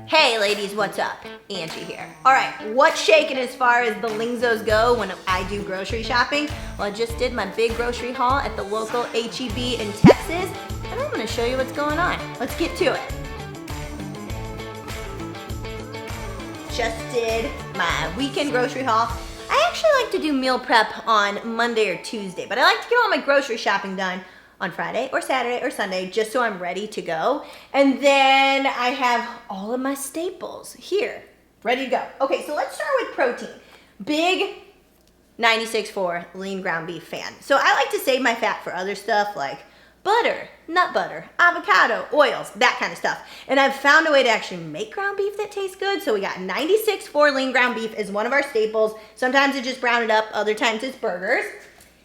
Hey ladies, what's up? Angie here. All right, what's shaking as far as the lingzos go when I do grocery shopping? Well, I just did my big grocery haul at the local HEB in Texas, and I'm gonna show you what's going on. Let's get to it. Just did my weekend grocery haul. I actually like to do meal prep on Monday or Tuesday, but I like to get all my grocery shopping done on Friday or Saturday or Sunday, just so I'm ready to go. And then I have all of my staples here, ready to go. Okay, so let's start with protein. Big 96.4 lean ground beef fan. So I like to save my fat for other stuff like butter, nut butter, avocado, oils, that kind of stuff. And I've found a way to actually make ground beef that tastes good. So we got 96.4 lean ground beef is one of our staples. Sometimes it's just brown it up, other times it's burgers.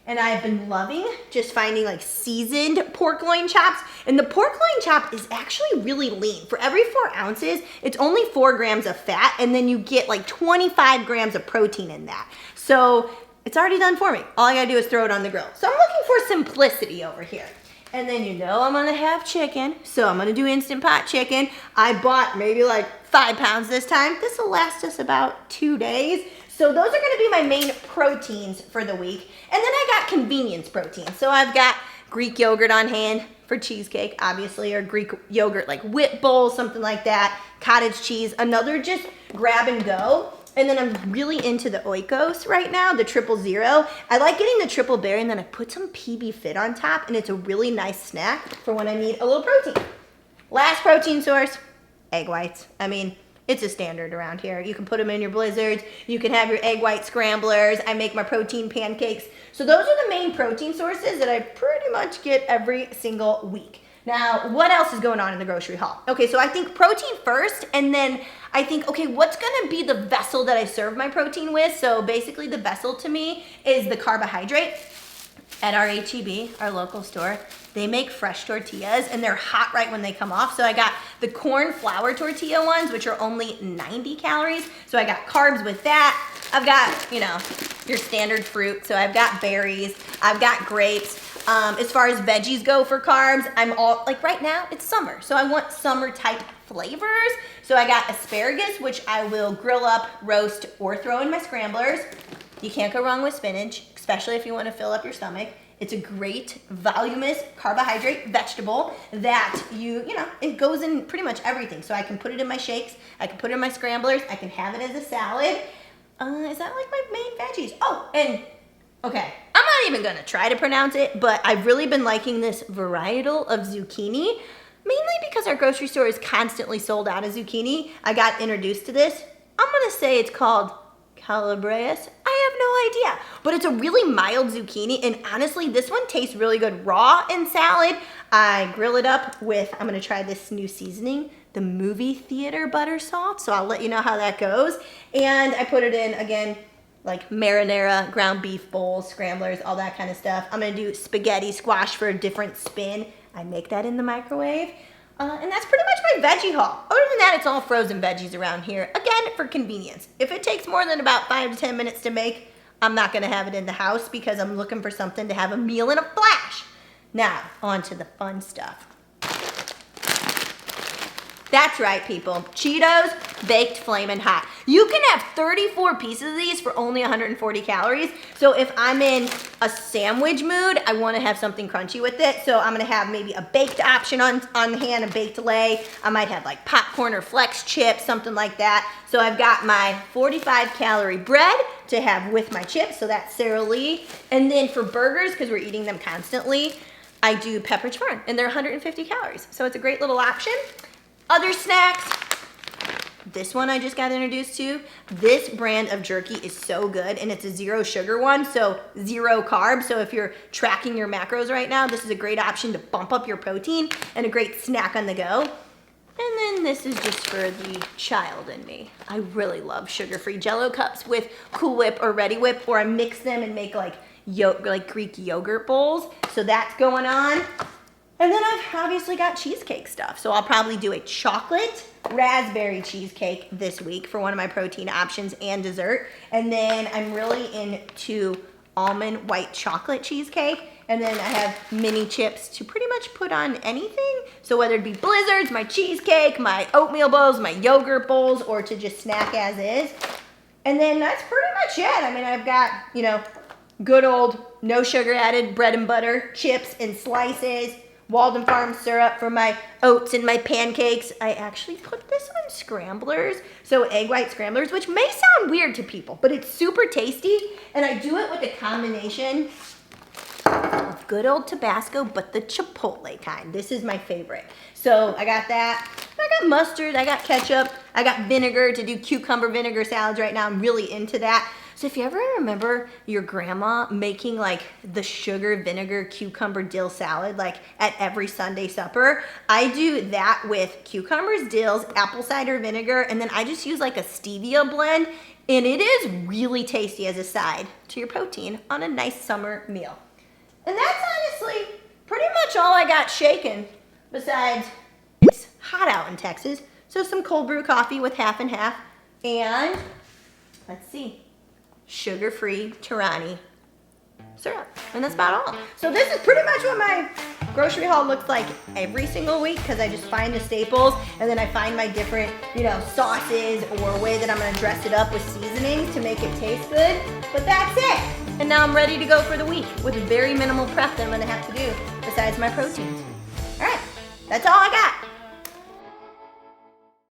And I've been loving just finding like seasoned pork loin chops. And the pork loin chop is actually really lean. For every 4 ounces, it's only 4 grams of fat, and then you get like 25 grams of protein in that. So it's already done for me. All I gotta do is throw it on the grill. So I'm looking for simplicity over here. And then you know I'm gonna have chicken, so I'm gonna do Instant Pot chicken. I bought maybe like 5 pounds this time. This will last us about 2 days. So those are gonna be my main proteins for the week. And then I got convenience protein. So I've got Greek yogurt on hand for cheesecake, obviously, or Greek yogurt like whip bowl, something like that. Cottage cheese, another just grab and go. And then I'm really into the Oikos right now, the 000. I like getting the triple berry, and then I put some PB Fit on top, and it's a really nice snack for when I need a little protein. Last protein source, egg whites. I mean, it's a standard around here. You can put them in your blizzards. You can have your egg white scramblers. I make my protein pancakes. So those are the main protein sources that I pretty much get every single week. Now, what else is going on in the grocery haul? Okay, so I think protein first, and then I think, okay, what's gonna be the vessel that I serve my protein with? So basically the vessel to me is the carbohydrate. At our HEB, our local store, they make fresh tortillas, and they're hot right when they come off. So I got the corn flour tortilla ones, which are only 90 calories. So I got carbs with that. I've got, you know, your standard fruit. So I've got berries, I've got grapes. As far as veggies go for carbs, I'm all, like right now, it's summer. So I want summer type flavors. So I got asparagus, which I will grill up, roast, or throw in my scramblers. You can't go wrong with spinach, especially if you want to fill up your stomach. It's a great voluminous carbohydrate vegetable that you know, it goes in pretty much everything. So I can put it in my shakes, I can put it in my scramblers, I can have it as a salad. Is that like my main veggies? Oh, and okay, I'm not even gonna try to pronounce it, but I've really been liking this varietal of zucchini, mainly because our grocery store is constantly sold out of zucchini. I got introduced to this. I'm gonna say it's called Calabrese. I have no idea, but it's a really mild zucchini, and honestly, this one tastes really good raw in salad. I grill it up with, I'm gonna try this new seasoning, the movie theater butter salt, so I'll let you know how that goes. And I put it in, again, like marinara, ground beef bowls, scramblers, all that kind of stuff. I'm gonna do spaghetti squash for a different spin. I make that in the microwave. And that's pretty much my veggie haul. Other than that, it's all frozen veggies around here. Again, for convenience. If it takes more than about 5 to 10 minutes to make, I'm not gonna have it in the house because I'm looking for something to have a meal in a flash. Now, on to the fun stuff. That's right, people. Cheetos baked flamin' hot. You can have 34 pieces of these for only 140 calories. So if I'm in a sandwich mood, I want to have something crunchy with it. So I'm gonna have maybe a baked option on hand, a baked lay. I might have like popcorn or flex chips, something like that. So I've got my 45 calorie bread to have with my chips. So that's Sara Lee. And then for burgers, because we're eating them constantly, I do Pepperidge Farm, and they're 150 calories. So it's a great little option. Other snacks, this one I just got introduced to. This brand of jerky is so good, and it's a 0 sugar one, so 0 carbs. So if you're tracking your macros right now, this is a great option to bump up your protein and a great snack on the go. And then this is just for the child in me. I really love sugar-free Jell-O cups with Cool Whip or Ready Whip, or I mix them and make like Greek yogurt bowls. So that's going on. And then I've obviously got cheesecake stuff. So I'll probably do a chocolate raspberry cheesecake this week for one of my protein options and dessert. And then I'm really into almond white chocolate cheesecake. And then I have mini chips to pretty much put on anything. So whether it be blizzards, my cheesecake, my oatmeal bowls, my yogurt bowls, or to just snack as is. And then that's pretty much it. I mean, I've got, you know, good old no sugar added bread and butter, chips and slices, Walden Farm syrup for my oats and my pancakes. I actually put this on scramblers, so egg white scramblers, which may sound weird to people, but it's super tasty. And I do it with a combination of good old Tabasco, but the Chipotle kind. This is my favorite. So I got that. I got mustard, I got ketchup, I got vinegar to do cucumber vinegar salads right now. I'm really into that. So if you ever remember your grandma making like the sugar, vinegar, cucumber dill salad like at every Sunday supper, I do that with cucumbers, dills, apple cider vinegar, and then I just use like a stevia blend, and it is really tasty as a side to your protein on a nice summer meal. And that's honestly pretty much all I got shaken, besides it's hot out in Texas, so some cold brew coffee with half and half, and let's see, sugar-free Tirani syrup, and that's about all. So this is pretty much what my grocery haul looks like every single week, because I just find the staples, and then I find my different, you know, sauces or way that I'm gonna dress it up with seasoning to make it taste good. But that's it. And now I'm ready to go for the week with very minimal prep that I'm gonna have to do besides my proteins. All right, that's all I got.